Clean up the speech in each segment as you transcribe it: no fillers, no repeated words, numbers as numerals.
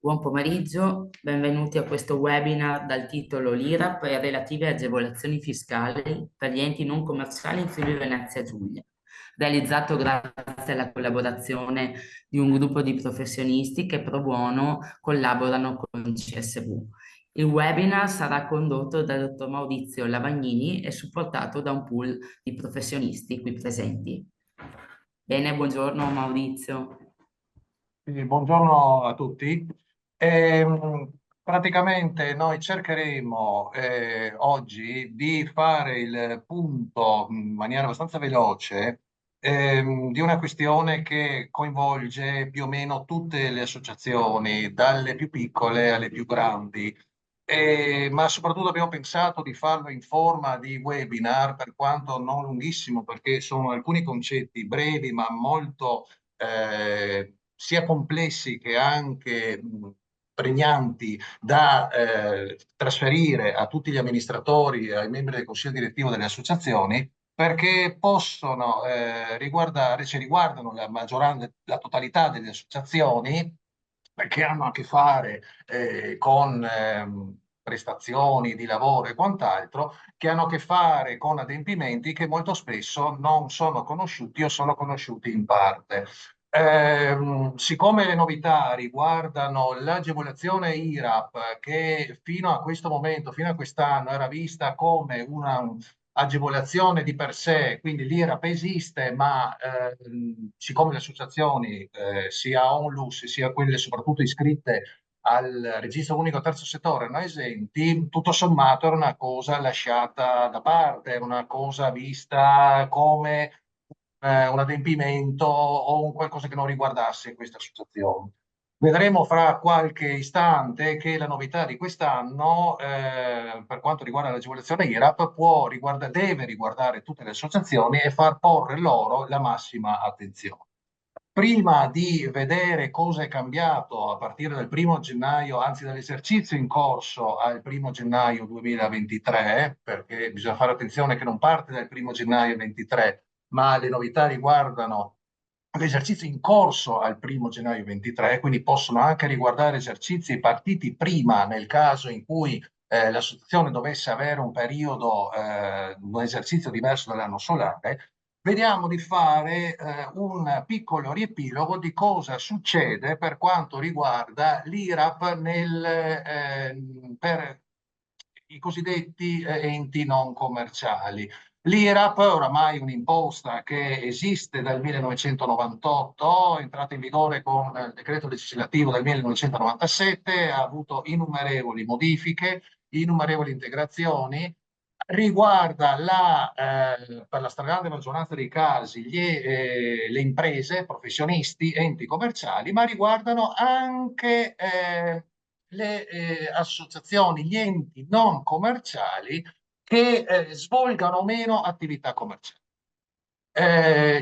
Buon pomeriggio, benvenuti a questo webinar dal titolo L'IRAP e relative agevolazioni fiscali per gli enti non commerciali in Friuli Venezia Giulia, realizzato grazie alla collaborazione di un gruppo di professionisti che pro bono collaborano con CSV. Il webinar sarà condotto dal dottor Maurizio Lavagnini e supportato da un pool di professionisti qui presenti. Bene, buongiorno Maurizio. Buongiorno a tutti. Praticamente noi cercheremo oggi di fare il punto in maniera abbastanza veloce di una questione che coinvolge più o meno tutte le associazioni, dalle più piccole alle più grandi. Ma soprattutto abbiamo pensato di farlo in forma di webinar, per quanto non lunghissimo, perché sono alcuni concetti brevi ma molto sia complessi che anche pregnanti da trasferire a tutti gli amministratori e ai membri del consiglio direttivo delle associazioni, perché possono riguardare, cioè riguardano la maggioranza, la totalità delle associazioni che hanno a che fare con prestazioni di lavoro e quant'altro, che hanno a che fare con adempimenti che molto spesso non sono conosciuti o sono conosciuti in parte. Siccome le novità riguardano l'agevolazione IRAP, che fino a questo momento, fino a quest'anno, era vista come una agevolazione di per sé, quindi l'IRAP esiste, ma siccome le associazioni, sia ONLUS sia quelle soprattutto iscritte al registro unico terzo settore, erano esenti, tutto sommato era una cosa lasciata da parte, era una cosa vista come un adempimento o un qualcosa che non riguardasse queste associazioni. Vedremo fra qualche istante che la novità di quest'anno, per quanto riguarda l'agevolazione IRAP, deve riguardare tutte le associazioni e far porre loro la massima attenzione. Prima di vedere cosa è cambiato a partire dal primo gennaio, anzi dall'esercizio in corso al primo gennaio 2023, perché bisogna fare attenzione che non parte dal primo gennaio 2023, ma le novità riguardano l'esercizio in corso al primo gennaio 23, quindi possono anche riguardare esercizi partiti prima nel caso in cui l'associazione dovesse avere un periodo, un esercizio diverso dall'anno solare. Vediamo di fare un piccolo riepilogo di cosa succede per quanto riguarda l'IRAP per i cosiddetti enti non commerciali. L'IRAP è oramai un'imposta che esiste dal 1998, è entrata in vigore con il decreto legislativo del 1997, ha avuto innumerevoli modifiche, innumerevoli integrazioni, riguarda per la stragrande maggioranza dei casi le imprese, professionisti, enti commerciali, ma riguardano anche le associazioni, gli enti non commerciali che svolgano meno attività commerciali.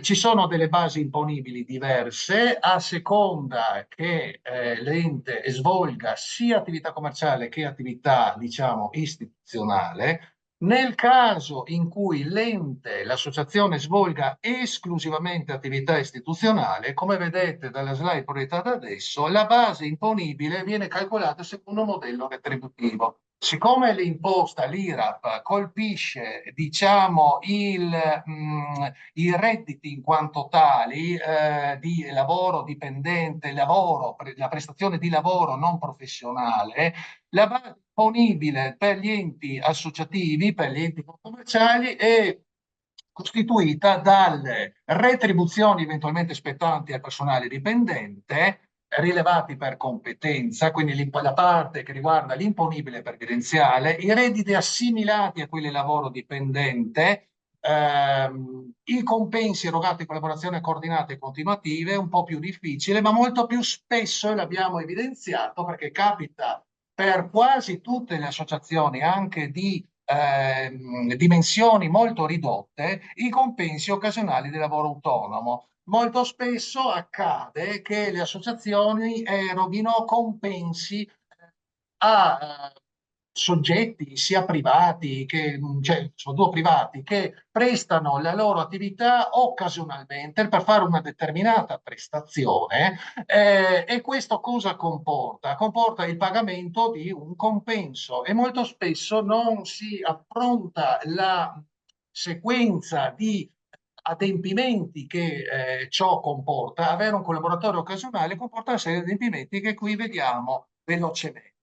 Ci sono delle basi imponibili diverse a seconda che l'ente svolga sia attività commerciale che attività, diciamo, istituzionale. Nel caso in cui l'ente, l'associazione svolga esclusivamente attività istituzionale, come vedete dalla slide proiettata adesso, la base imponibile viene calcolata secondo un modello retributivo. Siccome l'imposta, l'IRAP, colpisce, diciamo, i redditi in quanto tali di lavoro dipendente, la prestazione di lavoro non professionale, la base disponibile per gli enti associativi, per gli enti non commerciali, è costituita dalle retribuzioni eventualmente spettanti al personale dipendente, rilevati per competenza, quindi la parte che riguarda l'imponibile previdenziale, i redditi assimilati a quelli lavoro dipendente, i compensi erogati in collaborazione coordinate e continuative, un po' più difficile, ma molto più spesso, e l'abbiamo evidenziato perché capita per quasi tutte le associazioni, anche di dimensioni molto ridotte, i compensi occasionali di lavoro autonomo. Molto spesso accade che le associazioni eroghino compensi a soggetti, sia privati che, cioè, soprattutto privati, che prestano la loro attività occasionalmente per fare una determinata prestazione, e questo cosa comporta? Comporta il pagamento di un compenso e molto spesso non si appronta la sequenza di adempimenti che ciò comporta. Avere un collaboratore occasionale comporta una serie di adempimenti che qui vediamo velocemente.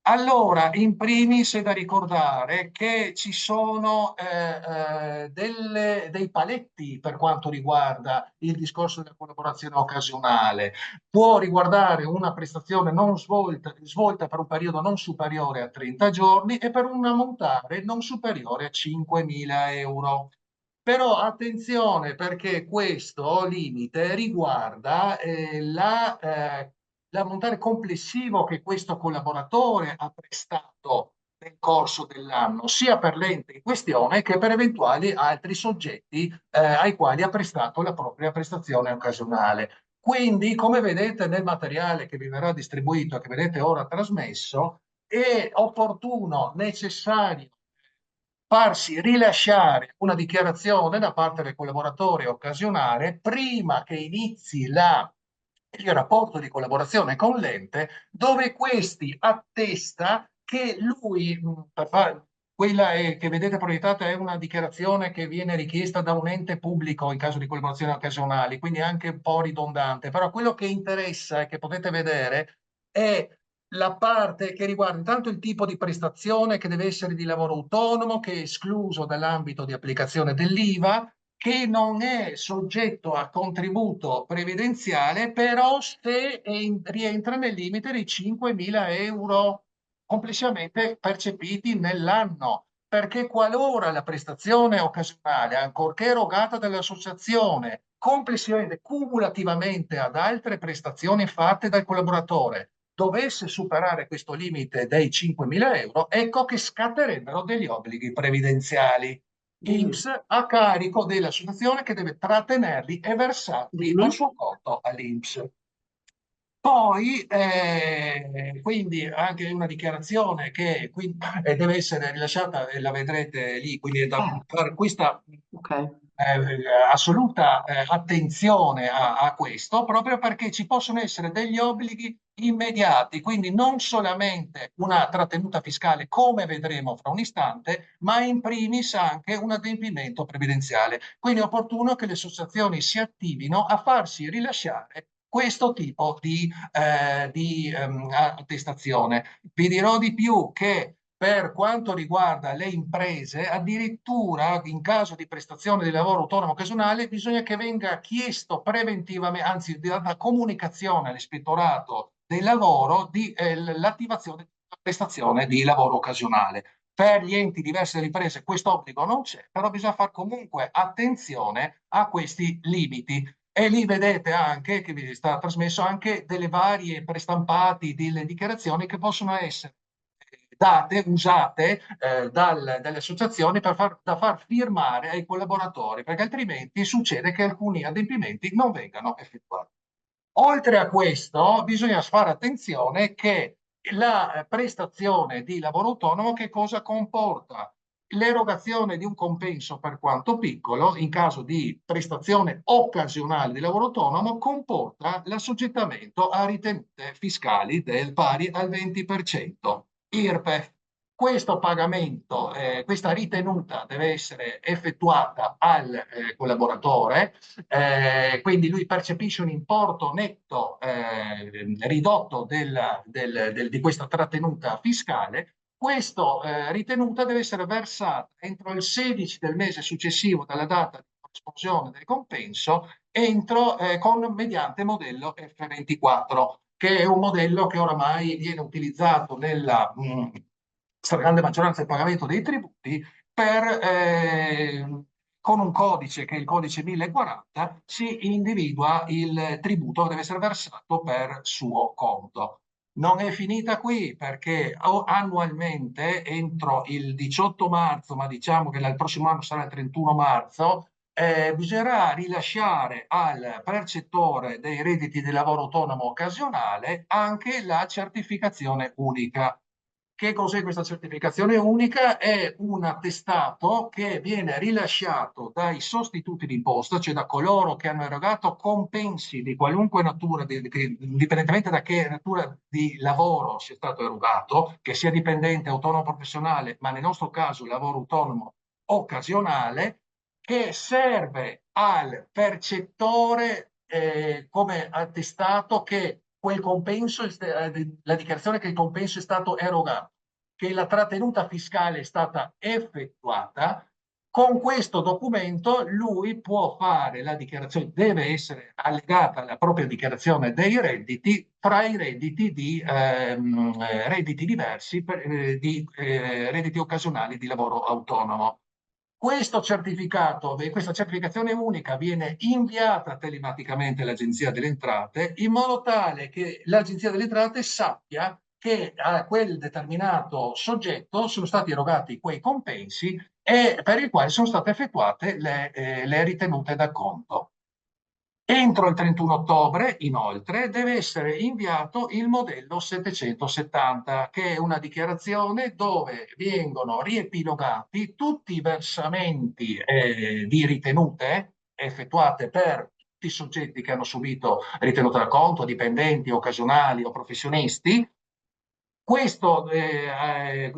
Allora, in primis è da ricordare che ci sono dei paletti per quanto riguarda il discorso della collaborazione occasionale. Può riguardare una prestazione non svolta per un periodo non superiore a 30 giorni e per un ammontare non superiore a 5.000 euro. Però attenzione perché questo limite riguarda l'ammontare complessivo che questo collaboratore ha prestato nel corso dell'anno, sia per l'ente in questione che per eventuali altri soggetti ai quali ha prestato la propria prestazione occasionale. Quindi, come vedete nel materiale che vi verrà distribuito, che vedete ora trasmesso, è opportuno, necessario farsi rilasciare una dichiarazione da parte del collaboratore occasionale prima che inizi il rapporto di collaborazione con l'ente, dove questi attesta che lui, per fare, che vedete proiettata è una dichiarazione che viene richiesta da un ente pubblico in caso di collaborazione occasionali, quindi anche un po' ridondante, però quello che interessa e che potete vedere è la parte che riguarda intanto il tipo di prestazione che deve essere di lavoro autonomo, che è escluso dall'ambito di applicazione dell'IVA, che non è soggetto a contributo previdenziale, però se rientra nel limite dei 5.000 euro complessivamente percepiti nell'anno. Perché qualora la prestazione occasionale, ancorché erogata dall'associazione, complessivamente, cumulativamente ad altre prestazioni fatte dal collaboratore, dovesse superare questo limite dei 5.000 euro, ecco che scatterebbero degli obblighi previdenziali Dimmi, INPS a carico dell'associazione che deve trattenerli e versarli dimmi. al suo conto all'INPS. Poi, quindi anche una dichiarazione che deve essere rilasciata, e la vedrete lì, quindi è da Eh, fare questa ok. assoluta attenzione a questo, proprio perché ci possono essere degli obblighi immediati, quindi non solamente una trattenuta fiscale, come vedremo fra un istante, ma in primis anche un adempimento previdenziale. Quindi è opportuno che le associazioni si attivino a farsi rilasciare questo tipo di attestazione. Vi dirò di più che per quanto riguarda le imprese, addirittura in caso di prestazione di lavoro autonomo occasionale, bisogna che venga chiesto preventivamente, anzi, data comunicazione all'ispettorato del lavoro di l'attivazione della prestazione di lavoro occasionale. Per gli enti diversi delle imprese questo obbligo non c'è, però bisogna fare comunque attenzione a questi limiti. E lì vedete anche, che vi sta trasmesso, anche delle varie prestampati delle dichiarazioni che possono essere date, usate dalle associazioni da far firmare ai collaboratori, perché altrimenti succede che alcuni adempimenti non vengano effettuati. Oltre a questo, bisogna fare attenzione che la prestazione di lavoro autonomo che cosa comporta? L'erogazione di un compenso per quanto piccolo, in caso di prestazione occasionale di lavoro autonomo, comporta l'assoggettamento a ritenute fiscali del pari al 20%. IRPEF. Questo pagamento, questa ritenuta deve essere effettuata al collaboratore, quindi lui percepisce un importo netto ridotto di questa trattenuta fiscale. Questa ritenuta deve essere versata entro il 16 del mese successivo dalla data di corresponsione del compenso mediante modello F24, che è un modello che oramai viene utilizzato nella stragrande maggioranza del pagamento dei tributi con un codice che è il codice 1040 si individua il tributo che deve essere versato per suo conto. Non è finita qui perché annualmente entro il 18 marzo, ma diciamo che il prossimo anno sarà il 31 marzo, bisognerà rilasciare al percettore dei redditi di lavoro autonomo occasionale anche la certificazione unica. Che cos'è questa certificazione unica? È un attestato che viene rilasciato dai sostituti d'imposta, cioè da coloro che hanno erogato compensi di qualunque natura, indipendentemente da che natura di lavoro sia stato erogato, che sia dipendente, autonomo, professionale, ma nel nostro caso lavoro autonomo occasionale, che serve al percettore come attestato che quel compenso, la dichiarazione che il compenso è stato erogato, che la trattenuta fiscale è stata effettuata. Con questo documento lui può fare la dichiarazione, deve essere allegata alla propria dichiarazione dei redditi fra i redditi di redditi diversi, di redditi occasionali di lavoro autonomo. Questo certificato, questa certificazione unica viene inviata telematicamente all'Agenzia delle Entrate in modo tale che l'Agenzia delle Entrate sappia che a quel determinato soggetto sono stati erogati quei compensi e per i quali sono state effettuate le ritenute d'acconto. Entro il 31 ottobre, inoltre, deve essere inviato il modello 770, che è una dichiarazione dove vengono riepilogati tutti i versamenti di ritenute effettuate per tutti i soggetti che hanno subito ritenuta da conto, dipendenti, occasionali o professionisti. Questo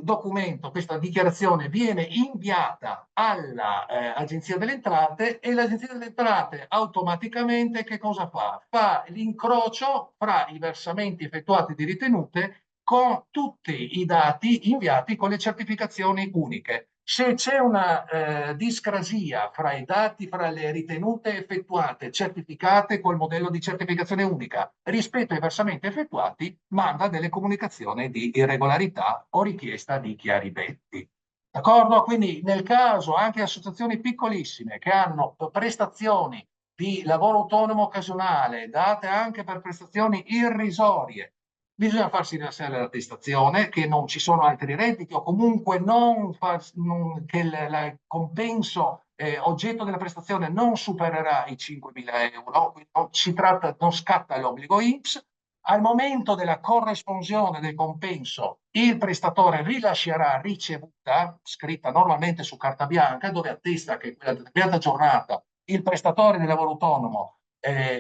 documento, questa dichiarazione viene inviata all'Agenzia delle Entrate e l'Agenzia delle Entrate automaticamente che cosa fa? Fa l'incrocio fra i versamenti effettuati di ritenute con tutti i dati inviati con le certificazioni uniche. Se c'è una discrasia fra i dati, fra le ritenute effettuate, certificate col modello di certificazione unica rispetto ai versamenti effettuati, manda delle comunicazioni di irregolarità o richiesta di chiarimenti. D'accordo? Quindi nel caso anche associazioni piccolissime che hanno prestazioni di lavoro autonomo occasionale, date anche per prestazioni irrisorie, bisogna farsi rilasciare l'attestazione che non ci sono altri redditi o comunque che il compenso oggetto della prestazione non supererà i 5.000 euro, quindi non scatta l'obbligo INPS. Al momento della corresponsione del compenso, il prestatore rilascerà ricevuta, scritta normalmente su carta bianca, dove attesta che quella determinata giornata il prestatore di lavoro autonomo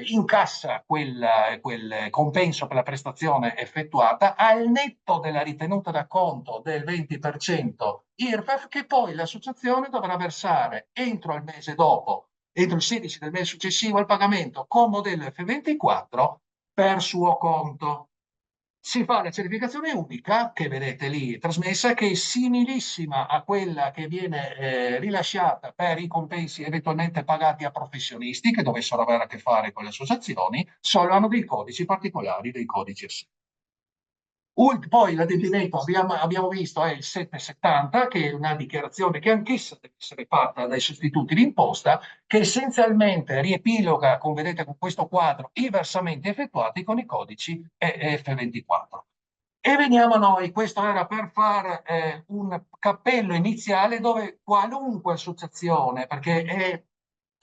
incassa quel compenso per la prestazione effettuata al netto della ritenuta d'acconto del 20% IRPEF che poi l'associazione dovrà versare entro il mese dopo, entro il 16 del mese successivo al pagamento con modello F24 per suo conto. Si fa la certificazione unica che vedete lì trasmessa, che è similissima a quella che viene rilasciata per i compensi eventualmente pagati a professionisti che dovessero avere a che fare con le associazioni, solo hanno dei codici particolari, dei codici S. Poi l'adempimento abbiamo visto è il 770, che è una dichiarazione che anch'essa deve essere fatta dai sostituti d'imposta, che essenzialmente riepiloga, come vedete con questo quadro, i versamenti effettuati con i codici EF24. E veniamo a noi, questo era per fare un cappello iniziale dove qualunque associazione, perché è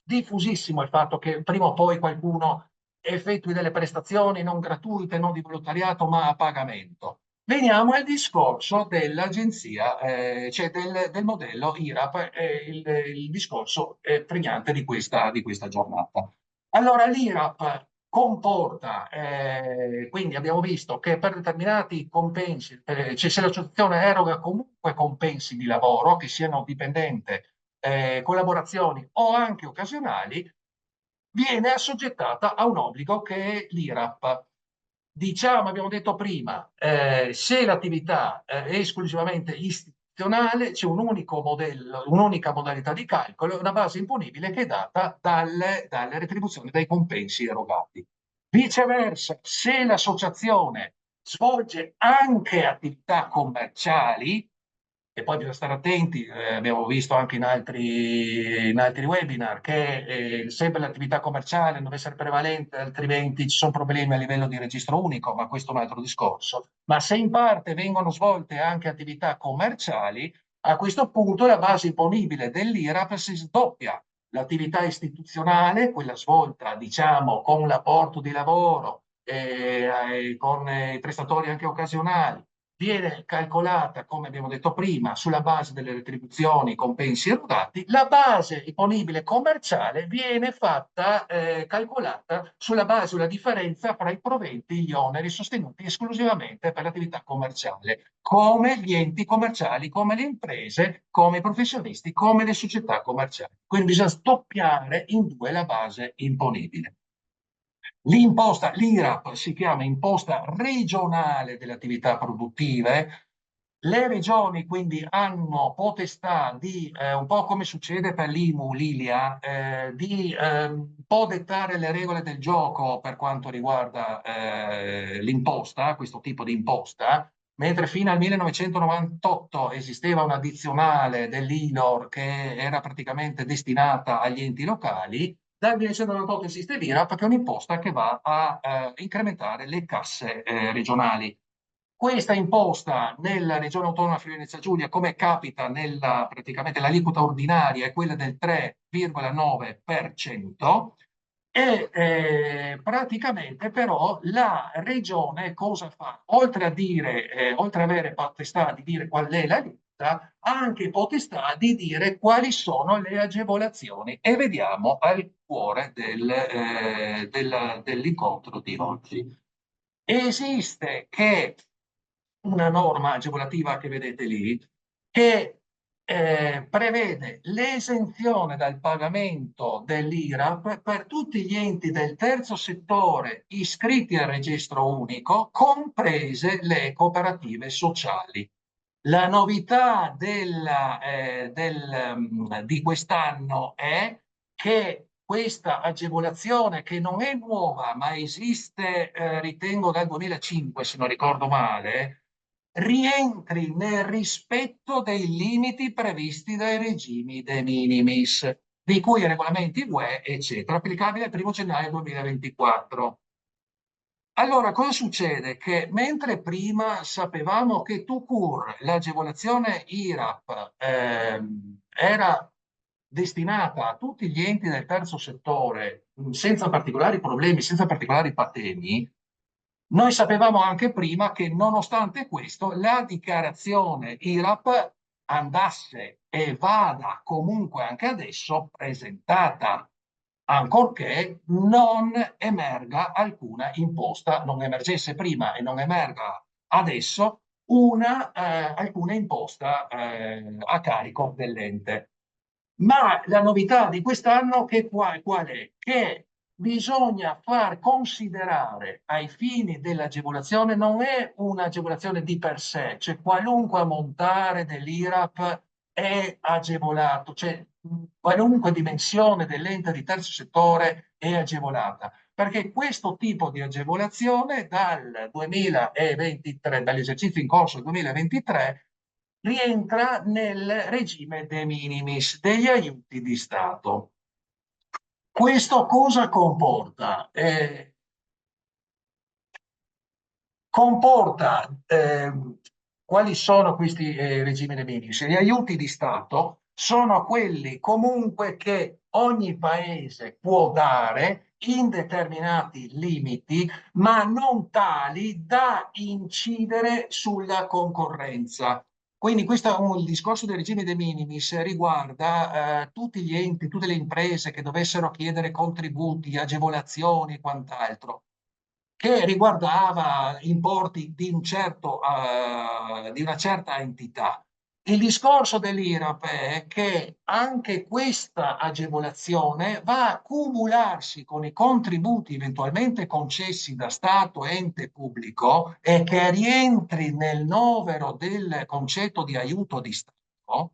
diffusissimo il fatto che prima o poi qualcuno effettui delle prestazioni non gratuite, non di volontariato, ma a pagamento. Veniamo al discorso dell'agenzia, cioè del modello IRAP, il discorso pregnante di questa giornata. Allora, l'IRAP comporta, quindi abbiamo visto che per determinati compensi, cioè se l'associazione eroga comunque compensi di lavoro, che siano dipendente, collaborazioni o anche occasionali, viene assoggettata a un obbligo che è l'IRAP. Diciamo, abbiamo detto prima, se l'attività è esclusivamente istituzionale, c'è un unico modello, un'unica modalità di calcolo, una base imponibile che è data dalle retribuzioni, dai compensi erogati. Viceversa, se l'associazione svolge anche attività commerciali, e poi bisogna stare attenti, abbiamo visto anche in altri webinar, che sempre l'attività commerciale non deve essere prevalente, altrimenti ci sono problemi a livello di registro unico, ma questo è un altro discorso. Ma se in parte vengono svolte anche attività commerciali, a questo punto la base imponibile dell'IRAP si sdoppia. L'attività istituzionale, quella svolta, diciamo, con l'apporto di lavoro, con i prestatori anche occasionali, viene calcolata, come abbiamo detto prima, sulla base delle retribuzioni, compensi erogati. La base imponibile commerciale viene fatta, calcolata sulla base della differenza fra i proventi e gli oneri sostenuti esclusivamente per l'attività commerciale, come gli enti commerciali, come le imprese, come i professionisti, come le società commerciali. Quindi bisogna stoppiare in due la base imponibile. L'imposta, l'IRAP si chiama imposta regionale delle attività produttive. Le regioni quindi hanno potestà di, un po' come succede per l'IMU, l'ILIA, di un po' dettare le regole del gioco per quanto riguarda l'imposta, questo tipo di imposta, mentre fino al 1998 esisteva un'addizionale dell'ILOR che era praticamente destinata agli enti locali. Dal 1998 esiste l'IRAP, che è un'imposta che va a incrementare le casse regionali. Questa imposta nella regione autonoma Friuli Venezia Giulia, come capita nella praticamente l'aliquota ordinaria, è quella del 3,9%. E praticamente però la regione cosa fa? Oltre a dire, oltre ad avere potestà di dire qual è la lista, ha anche potestà di dire quali sono le agevolazioni. E vediamo al cuore dell'incontro di oggi. Esiste che una norma agevolativa che vedete lì che prevede l'esenzione dal pagamento dell'IRAP per tutti gli enti del terzo settore iscritti al registro unico, comprese le cooperative sociali. La novità di quest'anno è che questa agevolazione, che non è nuova, ma esiste, ritengo, dal 2005, se non ricordo male, rientri nel rispetto dei limiti previsti dai regimi de minimis, di cui i regolamenti UE, eccetera, applicabili al 1° gennaio 2024. Allora, cosa succede? Che mentre prima sapevamo che tout court l'agevolazione IRAP era destinata a tutti gli enti del terzo settore senza particolari problemi, senza particolari patemi, noi sapevamo anche prima che nonostante questo la dichiarazione IRAP andasse e vada comunque anche adesso presentata, ancorché non emerga alcuna imposta, non emergesse prima e non emerga adesso alcuna imposta a carico dell'ente. Ma la novità di quest'anno qual è? Che bisogna far considerare ai fini dell'agevolazione, non è un'agevolazione di per sé, cioè qualunque ammontare dell'IRAP è agevolato, cioè qualunque dimensione dell'ente di terzo settore è agevolata, perché questo tipo di agevolazione dal 2023, dall'esercizio in corso 2023, rientra nel regime de minimis, degli aiuti di Stato. Questo cosa comporta? Comporta quali sono questi regimi de minimis? Gli aiuti di Stato sono quelli comunque che ogni paese può dare in determinati limiti, ma non tali da incidere sulla concorrenza. Quindi questo è il discorso del regime de minimis, riguarda tutti gli enti, tutte le imprese che dovessero chiedere contributi, agevolazioni e quant'altro, che riguardava importi di una certa entità. Il discorso dell'IRAP è che anche questa agevolazione va a cumularsi con i contributi eventualmente concessi da Stato, ente pubblico, e che rientri nel novero del concetto di aiuto di Stato,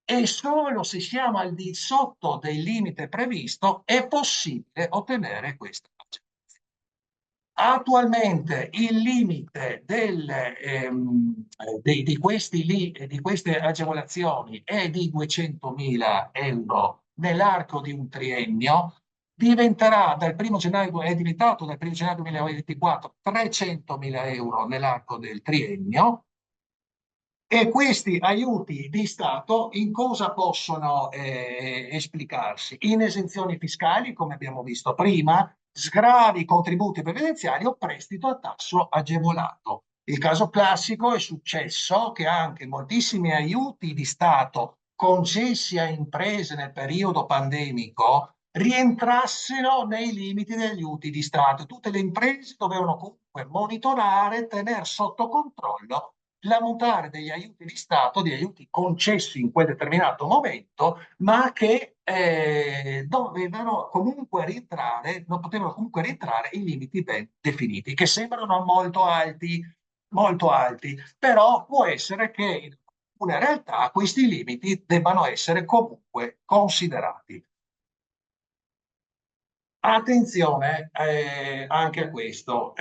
e solo se siamo al di sotto del limite previsto è possibile ottenere questa agevolazione. Attualmente il limite di queste agevolazioni è di 200.000 euro nell'arco di un triennio, è diventato dal 1° gennaio 2024 300.000 euro nell'arco del triennio. E questi aiuti di Stato in cosa possono esplicarsi? In esenzioni fiscali, come abbiamo visto prima, sgravi, contributi previdenziali o prestito a tasso agevolato. Il caso classico è successo che anche moltissimi aiuti di Stato concessi a imprese nel periodo pandemico rientrassero nei limiti degli aiuti di Stato. Tutte le imprese dovevano comunque monitorare, tenere sotto controllo l'ammontare degli aiuti di Stato, degli aiuti concessi in quel determinato momento, ma che dovevano comunque rientrare, non potevano comunque rientrare in limiti ben definiti, che sembrano molto alti, però può essere che in una realtà questi limiti debbano essere comunque considerati. Attenzione anche a questo.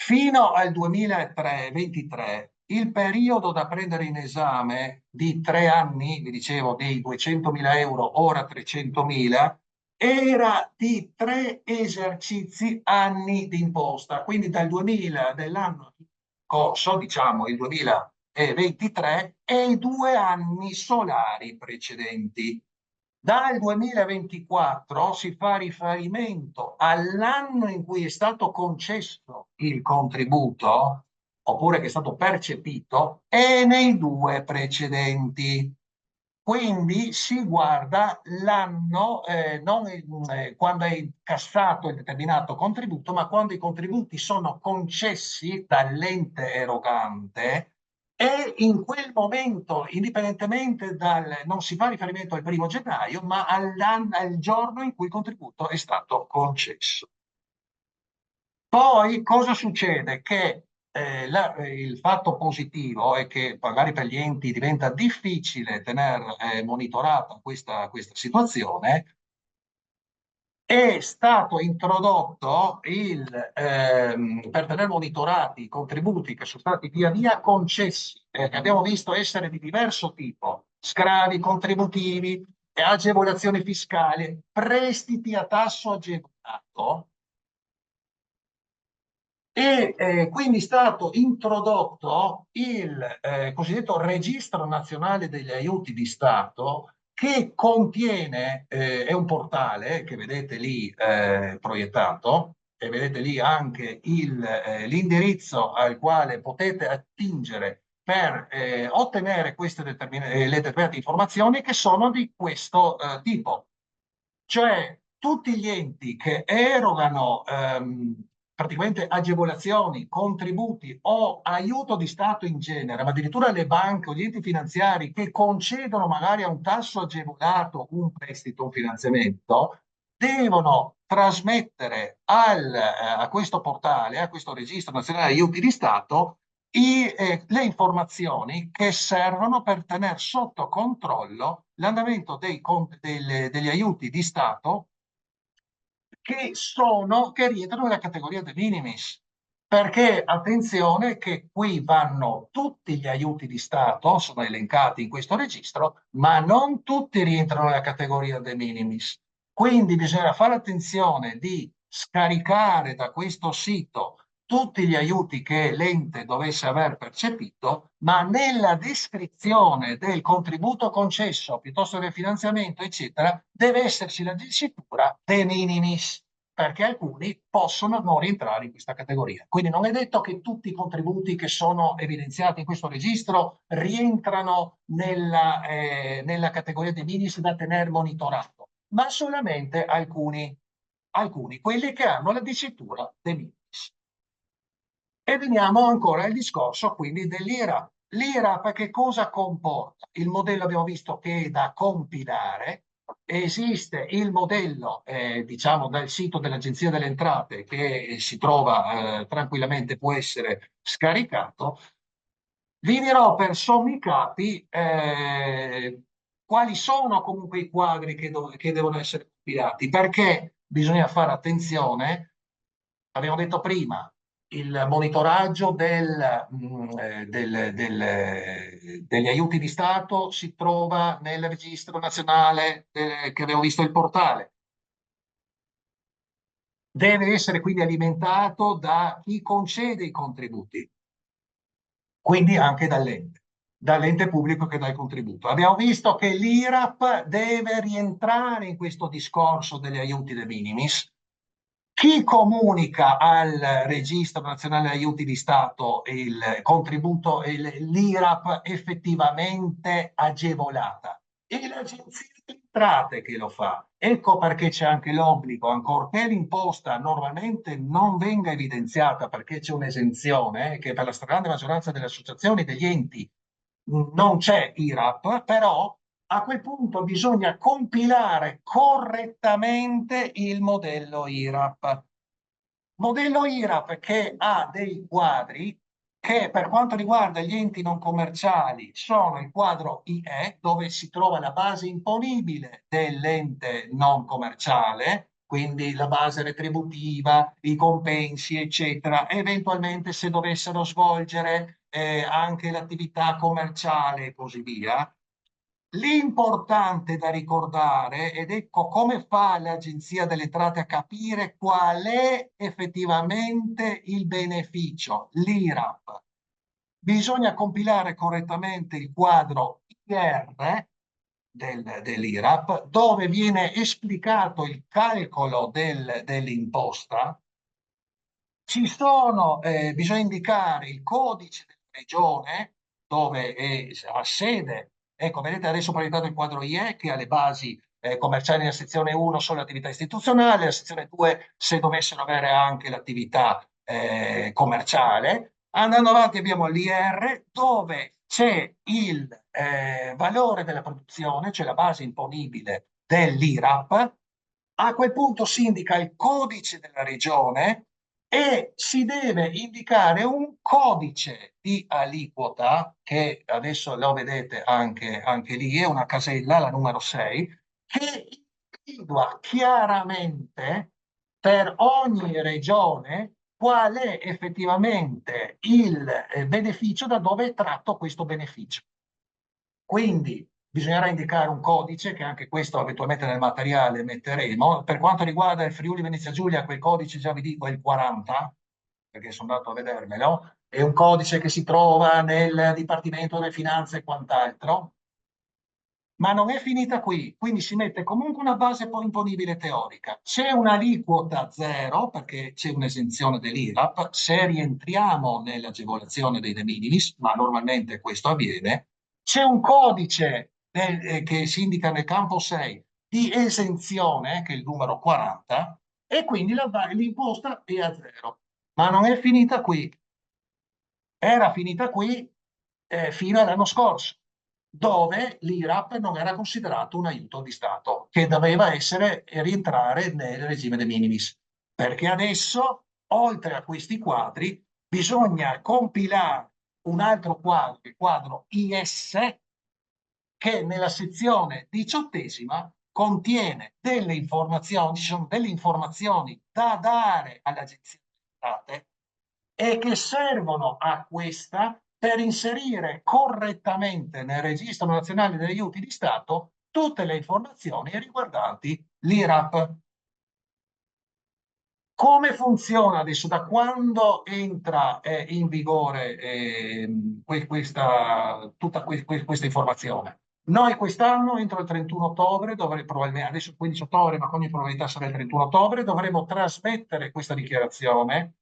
Fino al 2023, il periodo da prendere in esame di 3 anni, vi dicevo, dei 200.000 euro, ora 300.000, era di 3 esercizi anni di imposta. Quindi dal 2000 dell'anno in corso, diciamo il 2023, e i 2 anni solari precedenti. Dal 2024 si fa riferimento all'anno in cui è stato concesso il contributo, oppure che è stato percepito, e nei 2 precedenti. Quindi si guarda l'anno, non quando è incassato il determinato contributo, ma quando i contributi sono concessi dall'ente erogante, e in quel momento, indipendentemente non si fa riferimento al 1° gennaio, ma al giorno in cui il contributo è stato concesso. Poi cosa succede? Che il fatto positivo è che magari per gli enti diventa difficile tenere monitorata questa situazione. È stato introdotto per tenere monitorati i contributi che sono stati via via concessi, che abbiamo visto essere di diverso tipo: sgravi contributivi, agevolazioni fiscali, prestiti a tasso agevolato. E quindi è stato introdotto il cosiddetto Registro Nazionale degli Aiuti di Stato, che contiene, è un portale che vedete lì proiettato, e vedete lì anche l'indirizzo al quale potete attingere per ottenere le determinate informazioni, che sono di questo tipo. Cioè tutti gli enti che erogano praticamente agevolazioni, contributi o aiuto di Stato in genere, ma addirittura le banche o gli enti finanziari che concedono magari a un tasso agevolato un prestito, un finanziamento, devono trasmettere a questo portale, a questo registro nazionale aiuti di Stato, le informazioni che servono per tenere sotto controllo l'andamento degli aiuti di Stato che rientrano nella categoria de minimis. Perché attenzione che qui vanno tutti gli aiuti di Stato, sono elencati in questo registro, ma non tutti rientrano nella categoria de minimis. Quindi bisogna fare attenzione di scaricare da questo sito tutti gli aiuti che l'ente dovesse aver percepito, ma nella descrizione del contributo concesso, piuttosto che finanziamento, eccetera, deve esserci la dicitura de minimis, perché alcuni possono non rientrare in questa categoria. Quindi non è detto che tutti i contributi che sono evidenziati in questo registro rientrano nella categoria de minimis da tenere monitorato, ma solamente alcuni, quelli che hanno la dicitura de minimis. E veniamo ancora al discorso quindi dell'IRAP. L'IRAP che cosa comporta? Il modello abbiamo visto che è da compilare. Esiste il modello, diciamo, dal sito dell'Agenzia delle Entrate, che si trova tranquillamente, può essere scaricato. Vi dirò per sommi capi quali sono comunque i quadri che devono essere compilati, perché bisogna fare attenzione. Abbiamo detto prima, il monitoraggio degli aiuti di Stato si trova nel registro nazionale che abbiamo visto, il portale. Deve essere quindi alimentato da chi concede i contributi, quindi anche dall'ente pubblico che dà il contributo. Abbiamo visto che l'IRAP deve rientrare in questo discorso degli aiuti de minimis. Chi comunica al Registro Nazionale Aiuti di Stato il contributo, l'IRAP effettivamente agevolata? È l'Agenzia delle Entrate che lo fa. Ecco perché c'è anche l'obbligo, ancorché l'imposta normalmente non venga evidenziata perché c'è un'esenzione, che per la stragrande maggioranza delle associazioni e degli enti non c'è IRAP, però a quel punto bisogna compilare correttamente il modello IRAP. Modello IRAP che ha dei quadri che per quanto riguarda gli enti non commerciali sono il quadro IE, dove si trova la base imponibile dell'ente non commerciale, quindi la base retributiva, i compensi, eccetera, e eventualmente se dovessero svolgere anche l'attività commerciale e così via. L'importante da ricordare, ed ecco come fa l'Agenzia delle Entrate a capire qual è effettivamente il beneficio, l'IRAP. Bisogna compilare correttamente il quadro IR dell'IRAP, dove viene esplicato il calcolo dell'imposta. Bisogna indicare il codice della regione dove ha sede. Ecco, vedete adesso ho proiettato il quadro IE che ha le basi commerciali nella sezione 1 solo l'attività istituzionale, la sezione 2 se dovessero avere anche l'attività commerciale. Andando avanti abbiamo l'IR dove c'è il valore della produzione, cioè la base imponibile dell'IRAP. A quel punto si indica il codice della regione e si deve indicare un codice di aliquota, che adesso lo vedete anche lì, è una casella, la numero 6, che individua chiaramente per ogni regione qual è effettivamente il beneficio, da dove è tratto questo beneficio. Quindi bisognerà indicare un codice, che anche questo eventualmente nel materiale metteremo. Per quanto riguarda il Friuli Venezia Giulia, quel codice già vi dico è il 40, perché sono andato a vedermelo. È un codice che si trova nel Dipartimento delle Finanze e quant'altro. Ma non è finita qui, quindi si mette comunque una base poi imponibile teorica. C'è un'aliquota zero perché c'è un'esenzione dell'IRAP. Se rientriamo nell'agevolazione dei de minimis, ma normalmente questo avviene, c'è un codice che si indica nel campo 6 di esenzione, che è il numero 40, e quindi l'imposta è a zero. Ma non è finita qui, era finita qui fino all'anno scorso, dove l'IRAP non era considerato un aiuto di Stato, che doveva essere rientrare nel regime de minimis. Perché adesso, oltre a questi quadri, bisogna compilare un altro quadro, il quadro IS, che nella sezione 18ª contiene delle informazioni, ci sono delle informazioni da dare all'Agenzia delle Entrate e che servono a questa per inserire correttamente nel Registro Nazionale degli Aiuti di Stato tutte le informazioni riguardanti l'IRAP. Come funziona adesso? Da quando entra in vigore questa informazione? Noi quest'anno, entro il 31 ottobre, probabilmente, adesso il 15 ottobre, ma con ogni probabilità sarà il 31 ottobre, dovremo trasmettere questa dichiarazione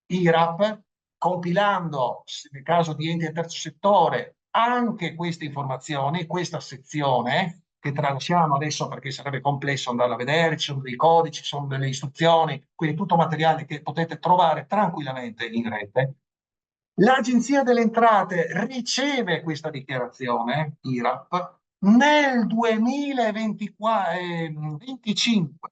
IRAP, compilando, nel caso di enti del terzo settore, anche queste informazioni, questa sezione, che tralasciamo adesso perché sarebbe complesso andarla a vedere, ci sono dei codici, ci sono delle istruzioni, quindi tutto materiale che potete trovare tranquillamente in rete. L'Agenzia delle Entrate riceve questa dichiarazione IRAP nel 2025,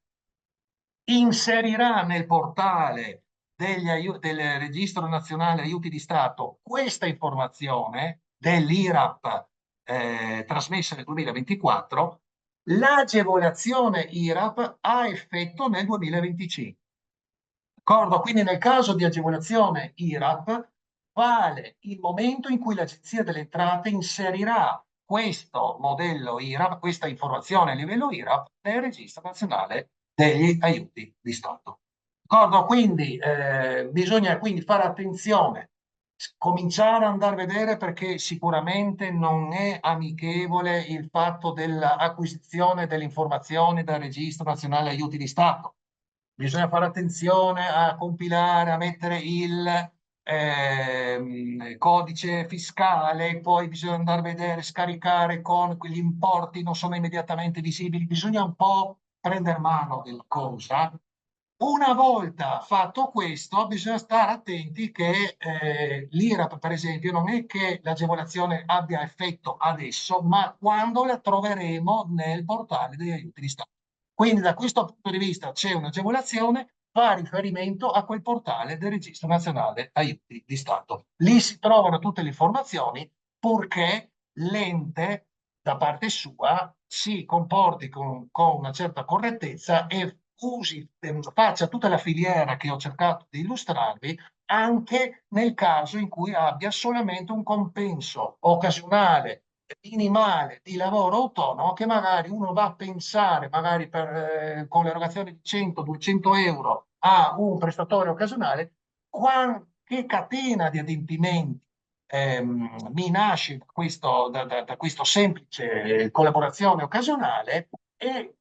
inserirà nel portale del Registro Nazionale Aiuti di Stato questa informazione dell'IRAP trasmessa nel 2024, l'agevolazione IRAP ha effetto nel 2025. D'accordo? Quindi nel caso di agevolazione IRAP vale il momento in cui l'Agenzia delle Entrate inserirà questo modello IRAP, questa informazione a livello IRAP nel Registro Nazionale degli Aiuti di Stato. D'accordo? Quindi bisogna quindi fare attenzione, cominciare ad andare a vedere perché sicuramente non è amichevole il fatto dell'acquisizione delle informazioni dal Registro Nazionale Aiuti di Stato. bisogna fare attenzione a compilare, a mettere il codice fiscale, poi bisogna andare a vedere, scaricare con quegli importi, non sono immediatamente visibili, bisogna un po' prendere mano della cosa. Una volta fatto questo, bisogna stare attenti che l'IRAP, per esempio, non è che l'agevolazione abbia effetto adesso, ma quando la troveremo nel portale degli aiuti di Stato. Quindi da questo punto di vista c'è un'agevolazione, fa riferimento a quel portale del Registro Nazionale Aiuti di Stato. Lì si trovano tutte le informazioni, purché l'ente, da parte sua, si comporti con una certa correttezza e faccia tutta la filiera che ho cercato di illustrarvi, anche nel caso in cui abbia solamente un compenso occasionale, minimale di lavoro autonomo, che magari uno va a pensare, magari con l'erogazione di 100-200 euro a un prestatore occasionale, che catena di adempimenti mi nasce da questo semplice collaborazione occasionale, e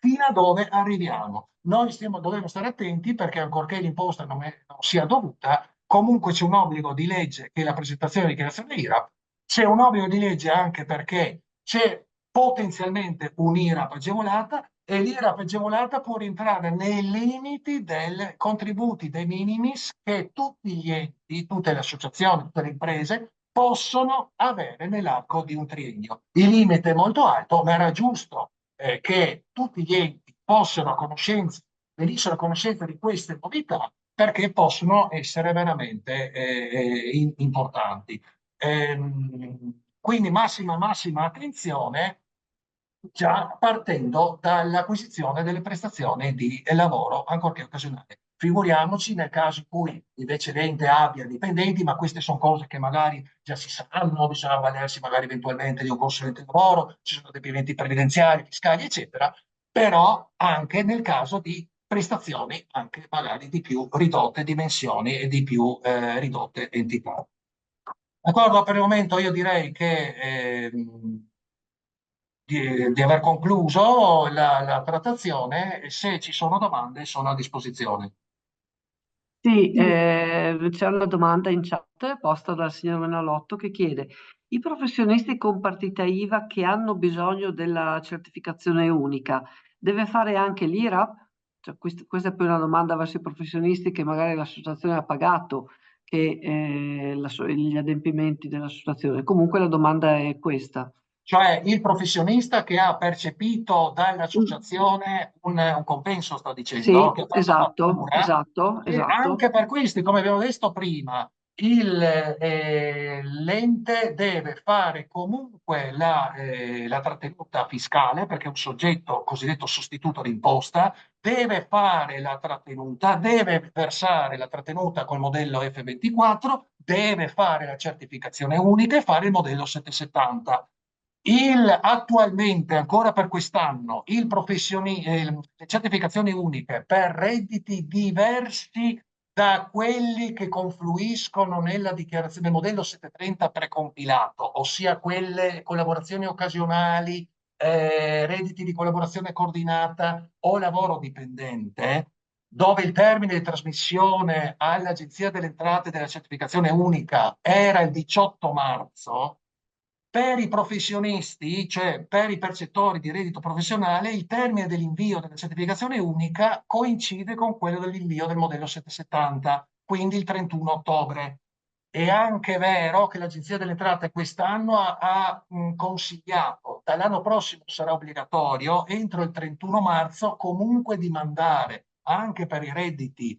fino a dove arriviamo. Noi dovremmo stare attenti perché, ancorché l'imposta non sia dovuta, comunque c'è un obbligo di legge che è la presentazione di dichiarazione IRAP, c'è un obbligo di legge anche perché c'è potenzialmente un'IRAP agevolata, e l'IRAP agevolata può rientrare nei limiti dei contributi de minimis che tutti gli enti, tutte le associazioni, tutte le imprese possono avere nell'arco di un triennio. Il limite è molto alto, ma era giusto che tutti gli enti venissero a conoscenza di queste novità, perché possono essere veramente importanti. Quindi massima attenzione, già partendo dall'acquisizione delle prestazioni di lavoro, ancorché occasionale. Figuriamoci nel caso in cui invece l'ente abbia dipendenti, ma queste sono cose che magari già si sanno, bisogna avvalersi magari eventualmente di un consulente di lavoro, ci sono adempimenti previdenziali, fiscali, eccetera, però anche nel caso di prestazioni anche magari di più ridotte dimensioni e di più ridotte entità. D'accordo, per il momento io direi che di aver concluso la trattazione, e se ci sono domande sono a disposizione. Sì, c'è una domanda in chat posta dal signor Menalotto che chiede: i professionisti con partita IVA che hanno bisogno della certificazione unica, deve fare anche l'IRAP? Cioè, questa è poi una domanda verso i professionisti che magari l'associazione ha pagato, che, gli adempimenti dell'associazione. Comunque la domanda è questa. Cioè il professionista che ha percepito Mm. dall'associazione un compenso, sto dicendo, Sì, che ha fatto esatto, fattura, esatto, e esatto. anche per questi, come abbiamo visto prima, l'ente deve fare comunque la trattenuta fiscale, perché è un soggetto cosiddetto sostituto d'imposta, deve fare la trattenuta, deve versare la trattenuta col modello F24, deve fare la certificazione unica e fare il modello 770. Attualmente, ancora per quest'anno, le certificazioni uniche per redditi diversi da quelli che confluiscono nella dichiarazione del modello 730 precompilato, ossia quelle collaborazioni occasionali, redditi di collaborazione coordinata o lavoro dipendente, dove il termine di trasmissione all'Agenzia delle Entrate della certificazione unica era il 18 marzo. Per i professionisti, cioè per i percettori di reddito professionale, il termine dell'invio della certificazione unica coincide con quello dell'invio del modello 770, quindi il 31 ottobre. È anche vero che l'Agenzia delle Entrate quest'anno ha consigliato, dall'anno prossimo sarà obbligatorio, entro il 31 marzo, comunque di mandare anche per i redditi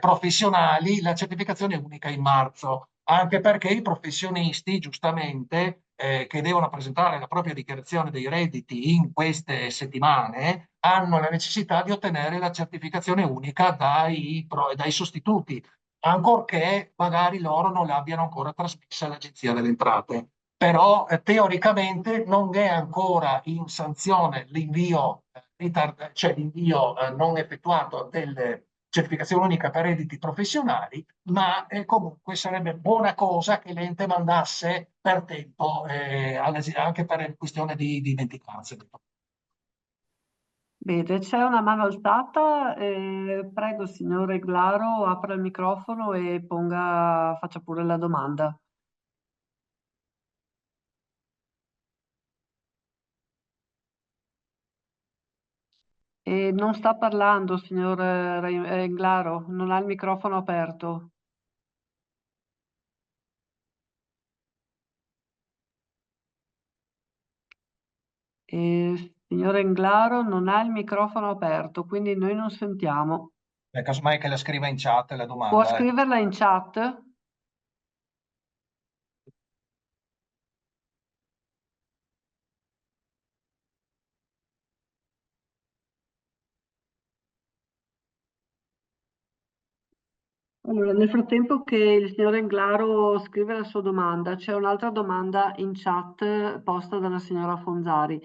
professionali la certificazione unica in marzo, anche perché i professionisti, giustamente, che devono presentare la propria dichiarazione dei redditi in queste settimane, hanno la necessità di ottenere la certificazione unica dai sostituti, ancorché magari loro non l'abbiano ancora trasmessa all'Agenzia delle Entrate. Però teoricamente non è ancora in sanzione l'invio cioè l'invio non effettuato delle certificazione unica per redditi professionali, ma comunque sarebbe buona cosa che l'ente mandasse per tempo, anche per questione di dimenticanza. Bene, c'è una mano alzata, prego signore Glaro, apra il microfono e faccia pure la domanda. E non sta parlando, signor Glaro, non ha il microfono aperto. Signore Englaro non ha il microfono aperto, quindi noi non sentiamo. Casomai che la scriva in chat la Può domanda. scriverla in chat? Allora, nel frattempo che il signor Englaro scrive la sua domanda, c'è un'altra domanda in chat posta dalla signora Fonzari.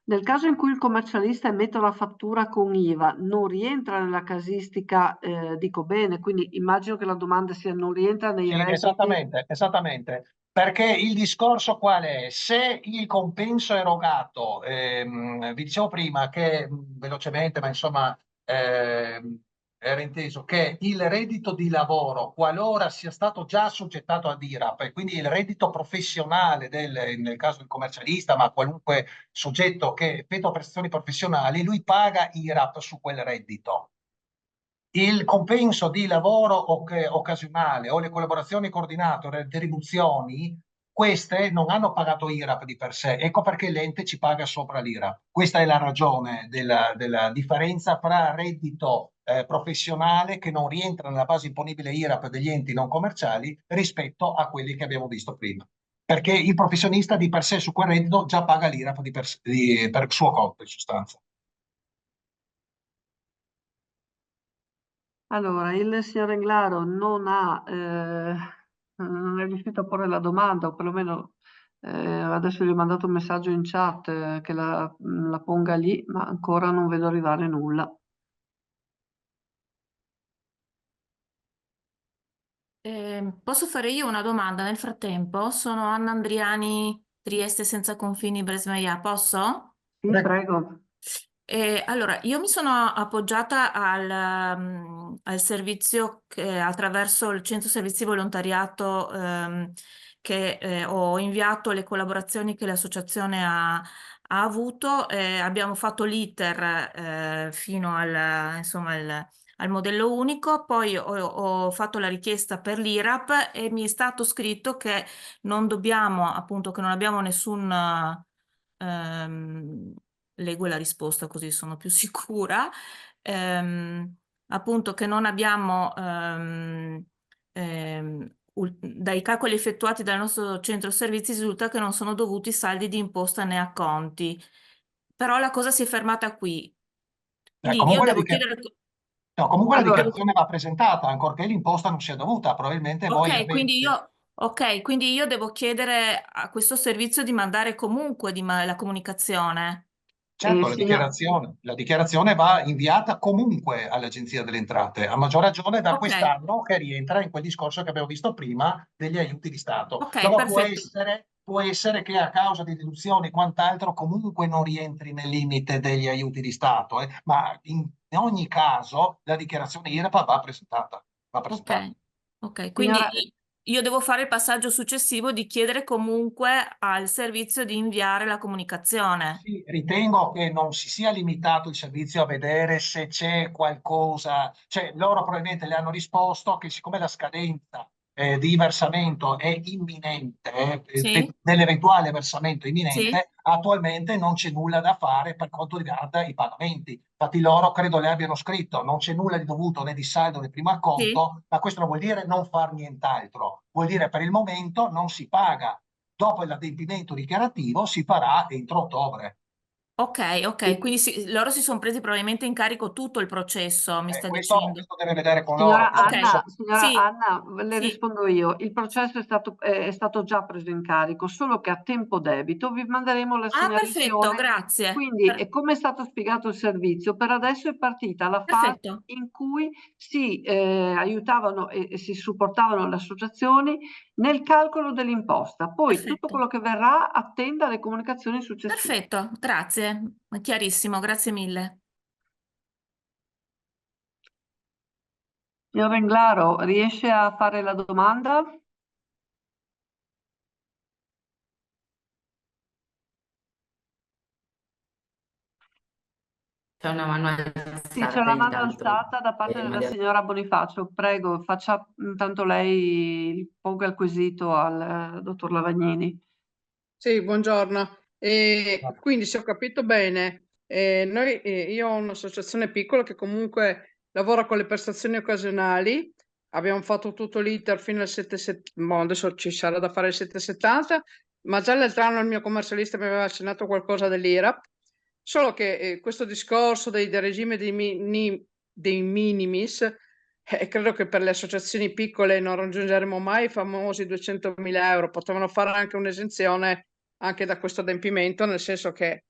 Nel caso in cui il commercialista emetta una fattura con IVA, non rientra nella casistica, dico bene, quindi immagino che la domanda sia non rientra nei Sì, redditi. esattamente, esattamente. Perché il discorso qual è? Se il compenso erogato, vi dicevo prima che velocemente, ma insomma, era inteso che il reddito di lavoro, qualora sia stato già assoggettato ad IRAP, e quindi il reddito professionale nel caso del commercialista, ma qualunque soggetto che effettua prestazioni professionali, lui paga IRAP su quel reddito. Il compenso di lavoro occasionale o le collaborazioni coordinate o le retribuzioni, queste non hanno pagato IRAP di per sé, ecco perché l'ente ci paga sopra l'IRAP. Questa è la ragione della differenza fra reddito professionale che non rientra nella base imponibile IRAP degli enti non commerciali rispetto a quelli che abbiamo visto prima. Perché il professionista di per sé su quel reddito già paga l'IRAP per suo conto, in sostanza. Allora, il signor Englaro non è riuscito a porre la domanda, o perlomeno adesso gli ho mandato un messaggio in chat che la ponga lì, ma ancora non vedo arrivare nulla. Posso fare io una domanda nel frattempo? Sono Anna Andriani, Trieste Senza Confini, Brescia, posso? Sì, prego. Allora, io mi sono appoggiata al servizio attraverso il centro servizi volontariato che ho inviato le collaborazioni che l'associazione ha avuto. Abbiamo fatto l'iter fino insomma, al modello unico, poi ho fatto la richiesta per l'IRAP e mi è stato scritto che non dobbiamo, appunto, che non abbiamo nessun... leggo la risposta così sono più sicura, appunto che non abbiamo dai calcoli effettuati dal nostro centro servizi risulta che non sono dovuti saldi di imposta né acconti. Però la cosa si è fermata qui. Quindi io Comunque devo chiedere... no, comunque la Allora, dichiarazione va presentata, ancorché l'imposta non sia dovuta. Probabilmente voi avete... quindi io devo chiedere a questo servizio di mandare comunque eh, la comunicazione. Certo, signor- la dichiarazione va inviata comunque all'Agenzia delle Entrate, a maggior ragione da Ok, quest'anno che rientra in quel discorso che abbiamo visto prima degli aiuti di Stato. ok, Però perfetto. può essere che a causa di deduzioni e quant'altro comunque non rientri nel limite degli aiuti di Stato, ma in ogni caso la dichiarazione IRAP va presentata. Va presentata. Ok, ok, quindi signora, io devo fare il passaggio successivo di chiedere comunque al servizio di inviare la comunicazione. Sì, ritengo che non si sia limitato il servizio a vedere se c'è qualcosa, cioè loro probabilmente le hanno risposto che siccome la scadenza di versamento è imminente, Sì? dell'eventuale versamento Sì? imminente, attualmente non c'è nulla da fare per quanto riguarda i pagamenti. Infatti loro credo le abbiano scritto, non c'è nulla di dovuto né di saldo né primo Sì? acconto, ma questo non vuol dire non far nient'altro, vuol dire per il momento non si paga. Dopo l'adempimento dichiarativo si farà entro ottobre. Ok, ok, quindi loro si sono presi probabilmente in carico tutto il processo, mi sta dicendo. Questo deve vedere con loro. Ok, Signora sì, Anna, le sì. rispondo io. Il processo è stato già preso in carico, solo che a tempo debito vi manderemo la Ah, perfetto, segnalazione. grazie. Quindi, come è stato spiegato il servizio, per adesso è partita la fase Perfetto, in cui si aiutavano e si supportavano le associazioni nel calcolo dell'imposta. Poi tutto perfetto, quello che verrà attenda le comunicazioni successive. perfetto, grazie. È chiarissimo, grazie mille. Signor Englaro, riesce a fare la domanda? C'è una mano Sì, c'è alzata una mano intanto. alzata da parte della Maria. signora Bonifacio. Prego, faccia intanto lei, ponga il quesito al dottor Lavagnini. Sì, buongiorno. Quindi se ho capito bene, io ho un'associazione piccola che comunque lavora con le prestazioni occasionali. Abbiamo fatto tutto l'iter fino al 770, adesso ci sarà da fare il 770, ma già l'altro anno il mio commercialista mi aveva accennato qualcosa dell'IRAP, solo che questo discorso del regime dei minimis, credo che per le associazioni piccole non raggiungeremo mai i famosi 200.000 euro, potevano fare anche un'esenzione anche da questo adempimento, nel senso che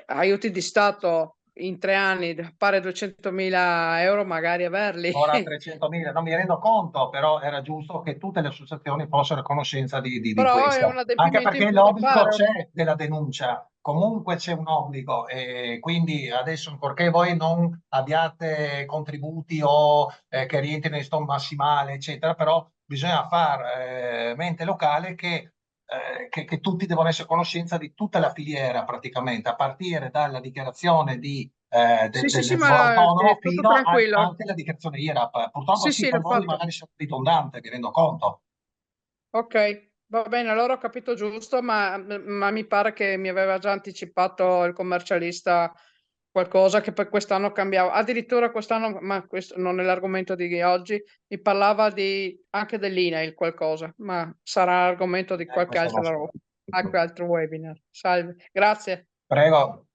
aiuti di Stato in 3 anni pare 200.000 euro magari averli. Ora 300.000, non mi rendo conto, però era giusto che tutte le associazioni fossero a conoscenza di Però è un questo. Anche adempimento in perché più da l'obbligo fare. c'è della denuncia, comunque c'è un obbligo e quindi adesso, ancorché voi non abbiate contributi o che rientrino in sto massimale, eccetera, però bisogna far mente locale che tutti devono essere a conoscenza di tutta la filiera praticamente, a partire dalla dichiarazione Sì, sì, del sì, lavoro ma autonomo tutto fino tranquillo. anche alla dichiarazione IRAP. Purtroppo Sì, sì, sì, per l'ho voi fatto. magari sono ridondante, mi rendo conto. Ok, va bene, allora ho capito giusto, ma mi pare che mi aveva già anticipato il commercialista qualcosa che per quest'anno cambiava. Addirittura quest'anno, ma questo non è l'argomento di oggi, mi parlava anche dell'INAIL qualcosa, ma sarà argomento di qualche Questo non so. qualche altro webinar. Salve, grazie. Prego.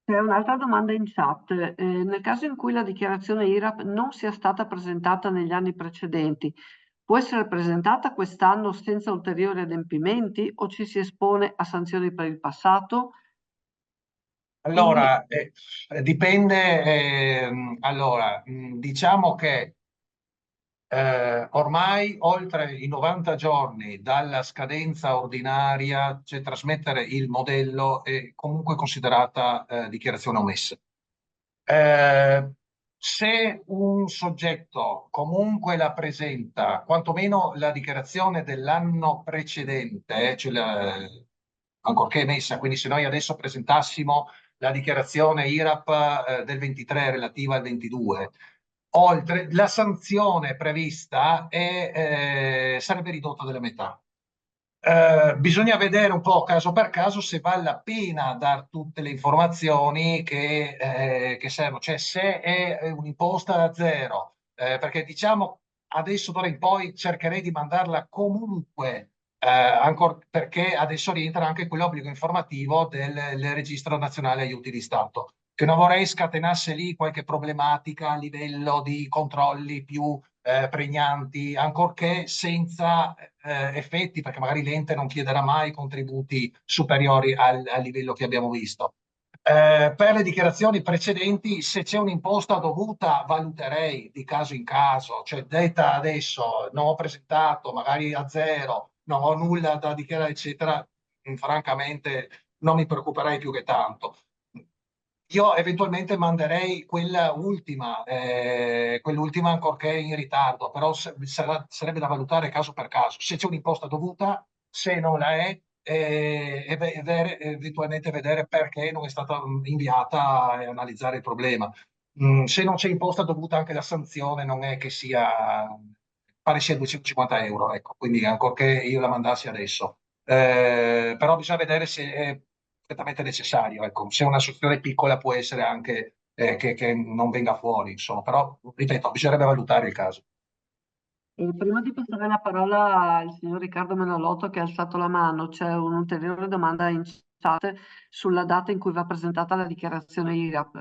C'è un'altra domanda in chat. Nel caso in cui la dichiarazione IRAP non sia stata presentata negli anni precedenti, può essere presentata quest'anno senza ulteriori adempimenti o ci si espone a sanzioni per il passato? Allora, dipende, allora, diciamo che ormai oltre i 90 giorni dalla scadenza ordinaria, cioè trasmettere il modello è comunque considerata dichiarazione omessa. Eh, Se un soggetto comunque la presenta, quantomeno la dichiarazione dell'anno precedente, ancorché emessa, quindi se noi adesso presentassimo la dichiarazione IRAP del 23 relativa al 22, oltre la sanzione prevista sarebbe ridotta della metà. Bisogna vedere un po' caso per caso se vale la pena dare tutte le informazioni che servono, cioè se è un'imposta da zero, perché diciamo adesso d'ora in poi cercherei di mandarla comunque, ancora perché adesso rientra anche quell'obbligo informativo del Registro Nazionale Aiuti di Stato, che non vorrei scatenasse lì qualche problematica a livello di controlli più pregnanti, ancorché senza effetti, perché magari l'ente non chiederà mai contributi superiori al livello che abbiamo visto. Per le dichiarazioni precedenti, se c'è un'imposta dovuta, valuterei di caso in caso, cioè detta adesso non ho presentato, magari a zero, non ho nulla da dichiarare, eccetera, francamente non mi preoccuperei più che tanto. Io eventualmente manderei quell'ultima ancorché in ritardo, però sarebbe da valutare caso per caso. Se c'è un'imposta dovuta, se non la è, eventualmente vedere perché non è stata inviata e analizzare il problema. Se non c'è imposta dovuta, anche la sanzione non è che pare sia 250 euro, ecco, quindi ancorché io la mandassi adesso. Però bisogna vedere se è perfettamente necessario. Ecco. Se una soluzione piccola può essere anche che non venga fuori, insomma, però ripeto, bisognerebbe valutare il caso. E prima di passare la parola al signor Riccardo Menalotto che ha alzato la mano, c'è un'ulteriore domanda in chat sulla data in cui va presentata la dichiarazione IRAP.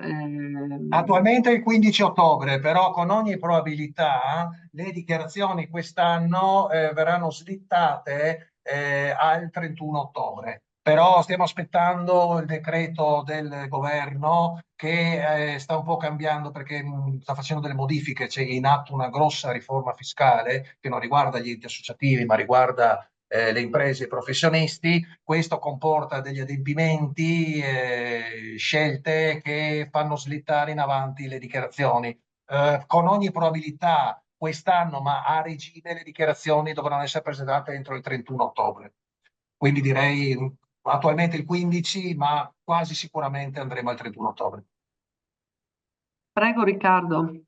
Attualmente è il 15 ottobre, però con ogni probabilità le dichiarazioni quest'anno verranno slittate al 31 ottobre. Però stiamo aspettando il decreto del governo che sta un po' cambiando perché sta facendo delle modifiche, c'è in atto una grossa riforma fiscale che non riguarda gli enti associativi, ma riguarda le imprese e i professionisti. Questo comporta degli adempimenti, scelte che fanno slittare in avanti le dichiarazioni. Con ogni probabilità quest'anno, ma a regime le dichiarazioni dovranno essere presentate entro il 31 ottobre. Quindi direi attualmente il 15, ma quasi sicuramente andremo al 31 ottobre. Prego Riccardo.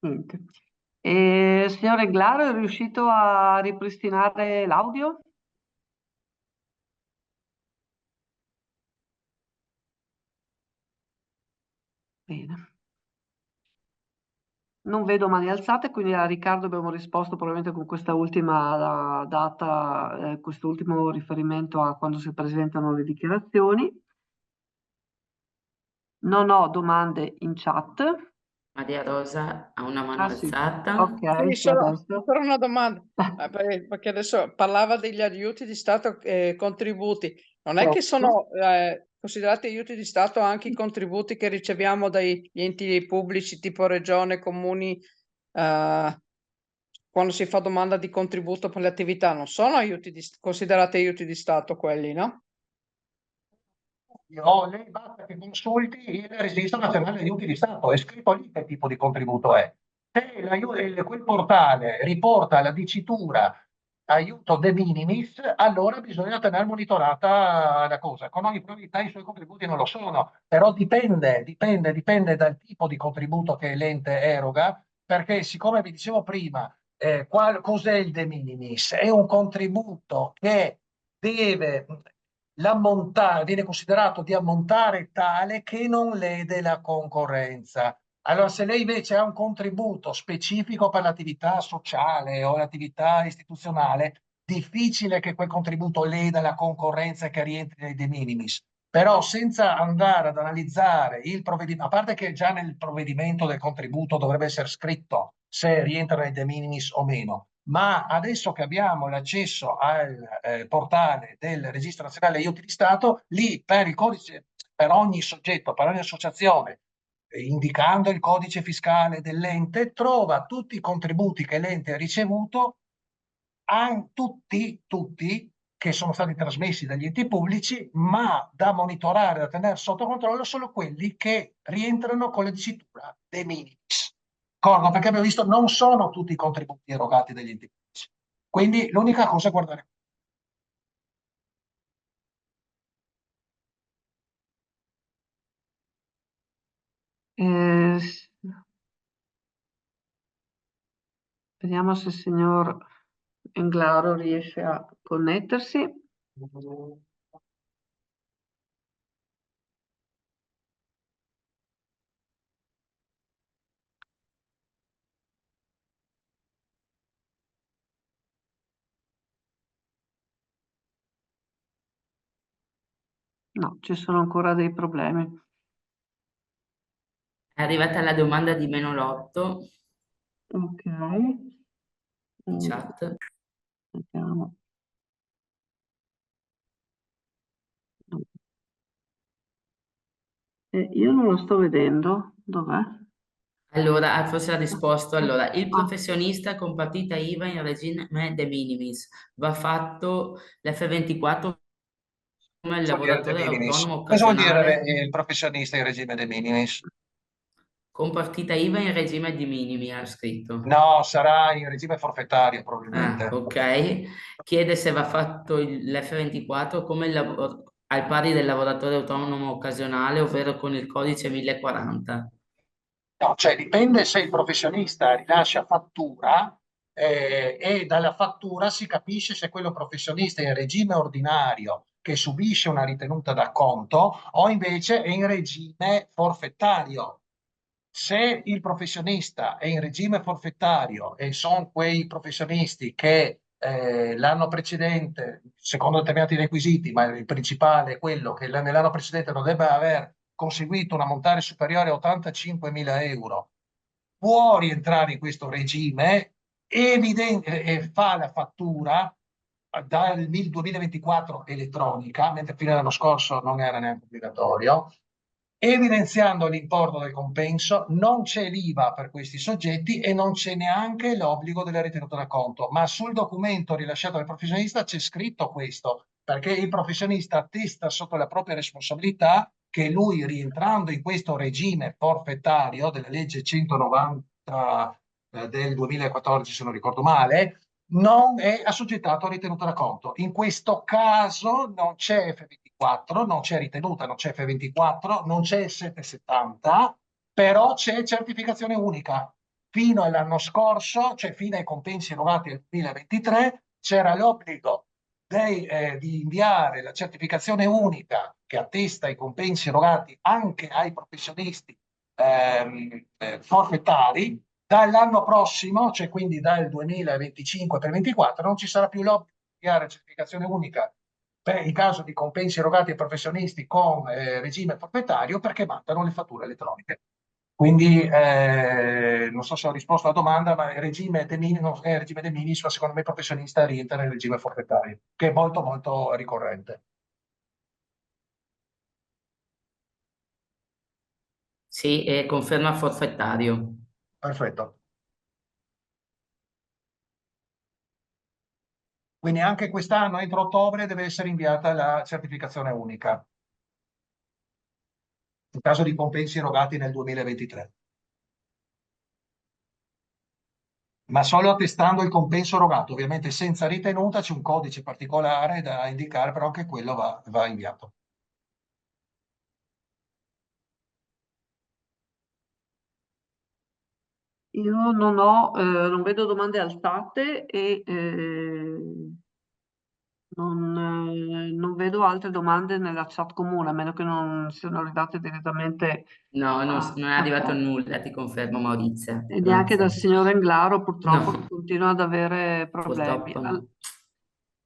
Niente. Signor Englaro, è riuscito a ripristinare l'audio? Bene. Non vedo mani alzate, quindi a Riccardo abbiamo risposto probabilmente con questa ultima data, questo ultimo riferimento a quando si presentano le dichiarazioni. Non ho domande in chat. Maria Rosa ha una mano Ah sì, alzata. ok, Sì, sì, solo adesso. ancora una domanda. Perché adesso parlava degli aiuti di Stato, contributi. Non è che sono considerati aiuti di Stato anche i contributi che riceviamo dagli enti pubblici tipo regione, comuni, quando si fa domanda di contributo per le attività, non sono considerati aiuti di Stato quelli, no? Lei basta che consulti il Registro Nazionale degli Aiuti di Stato, è scritto lì che tipo di contributo è. Se quel portale riporta la dicitura aiuto de minimis, allora bisogna tenere monitorata la cosa. Con ogni probabilità i suoi contributi non lo sono, però dipende dal tipo di contributo che l'ente eroga, perché siccome vi dicevo prima, cos'è il de minimis? È un contributo che deve l'ammontare, viene considerato di ammontare tale che non lede la concorrenza. Allora, se lei invece ha un contributo specifico per l'attività sociale o l'attività istituzionale, difficile che quel contributo leda la concorrenza e che rientri nei de minimis. Però senza andare ad analizzare il provvedimento, a parte che già nel provvedimento del contributo dovrebbe essere scritto se rientra nei de minimis o meno, ma adesso che abbiamo l'accesso al portale del Registro Nazionale degli Aiuti di Stato, lì per il codice, per ogni soggetto, per ogni associazione, indicando il codice fiscale dell'ente, trova tutti i contributi che l'ente ha ricevuto, tutti che sono stati trasmessi dagli enti pubblici, ma da monitorare, da tenere sotto controllo solo quelli che rientrano con la dicitura de minimis. D'accordo? Perché abbiamo visto non sono tutti i contributi erogati dagli enti pubblici. Quindi l'unica cosa è guardare. Eh, Vediamo se il signor Englaro riesce a connettersi. No, ci sono ancora dei problemi. È arrivata la domanda di meno lotto Ok. in chat. Vediamo. Io non lo sto vedendo. Dov'è? Allora, forse ha risposto. Allora, il Ah, professionista con partita IVA in regime de minimis va fatto l'F24 come il Cosa vuol dire de lavoratore minimis? autonomo Cosa vuol dire occasionale il professionista in regime de minimis? con partita IVA in regime di minimi, ha scritto. No, sarà in regime forfettario probabilmente. Ok. Chiede se va fatto l'F24 come al pari del lavoratore autonomo occasionale, ovvero con il codice 1040. No, cioè dipende se il professionista rilascia fattura e dalla fattura si capisce se quello professionista è in regime ordinario che subisce una ritenuta d'acconto o invece è in regime forfettario. Se il professionista è in regime forfettario e sono quei professionisti che l'anno precedente, secondo determinati requisiti, ma il principale è quello che nell'anno precedente non debba aver conseguito un ammontare superiore a 85.000 euro, può rientrare in questo regime e fa la fattura dal 2024 elettronica, mentre fino all'anno scorso non era neanche obbligatorio, evidenziando l'importo del compenso, non c'è l'IVA per questi soggetti e non c'è neanche l'obbligo della ritenuta da conto, ma sul documento rilasciato dal professionista c'è scritto questo, perché il professionista attesta sotto la propria responsabilità che lui, rientrando in questo regime forfettario della legge 190 del 2014, se non ricordo male, non è assoggettato a ritenuta da conto. In questo caso non c'è F24, non c'è ritenuta, non c'è F24, non c'è 770, però c'è certificazione unica. Fino all'anno scorso, cioè fino ai compensi erogati nel 2023, c'era l'obbligo di inviare la certificazione unica che attesta i compensi erogati anche ai professionisti forfettari. Dall'anno prossimo, cioè quindi dal 2025 per 2024, non ci sarà più l'obbligo di inviare certificazione unica per il caso di compensi erogati ai professionisti con regime forfettario, perché mancano le fatture elettroniche. Quindi non so se ho risposto alla domanda, ma il regime de minimis, ma secondo me il professionista rientra nel regime forfettario, che è molto molto ricorrente. Sì, e conferma forfettario. Perfetto. Quindi anche quest'anno, entro ottobre, deve essere inviata la certificazione unica, in caso di compensi erogati nel 2023. Ma solo attestando il compenso erogato, ovviamente senza ritenuta, c'è un codice particolare da indicare, però anche quello va inviato. Io non vedo domande alzate e non vedo altre domande nella chat comune, a meno che non siano arrivate direttamente No, non è arrivato a- nulla, ti confermo Maurizia. e neanche dal Grazie. signor Englaro, purtroppo, che No, continua ad avere problemi. purtroppo no.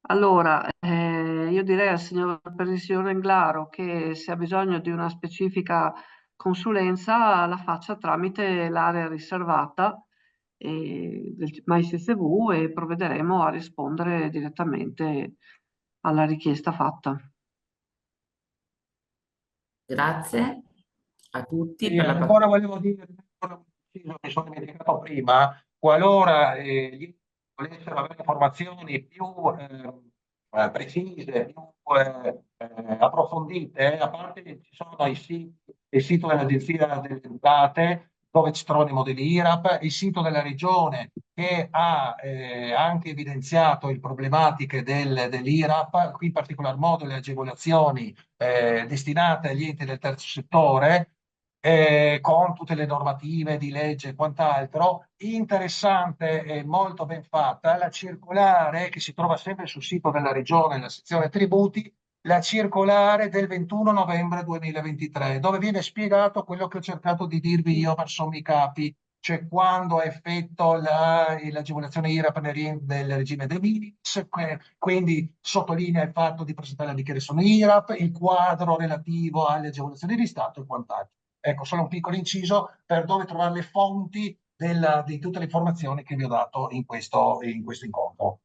Allora, io direi per il signor Englaro che se ha bisogno di una specifica consulenza la faccia tramite l'area riservata del MyCSV e provvederemo a rispondere direttamente alla richiesta fatta. Grazie a tutti E per la ancora volevo dire, mi sono dimenticato prima, qualora gli volessero avere informazioni più precise, più approfondite, a parte che ci sono il sito dell'Agenzia delle Entrate, dove ci trovano i modelli IRAP, il sito della Regione che ha anche evidenziato le problematiche dell'IRAP, in particolar modo le agevolazioni destinate agli enti del terzo settore, con tutte le normative di legge e quant'altro. Interessante e molto ben fatta la circolare che si trova sempre sul sito della Regione, nella sezione tributi, la circolare del 21 novembre 2023, dove viene spiegato quello che ho cercato di dirvi io per sommi capi, cioè quando ha effetto l'agevolazione IRAP nel regime de minimis, quindi sottolinea il fatto di presentare la dichiarazione IRAP, il quadro relativo alle agevolazioni di Stato e quant'altro. Ecco, solo un piccolo inciso per dove trovare le fonti di tutte le informazioni che vi ho dato in questo incontro.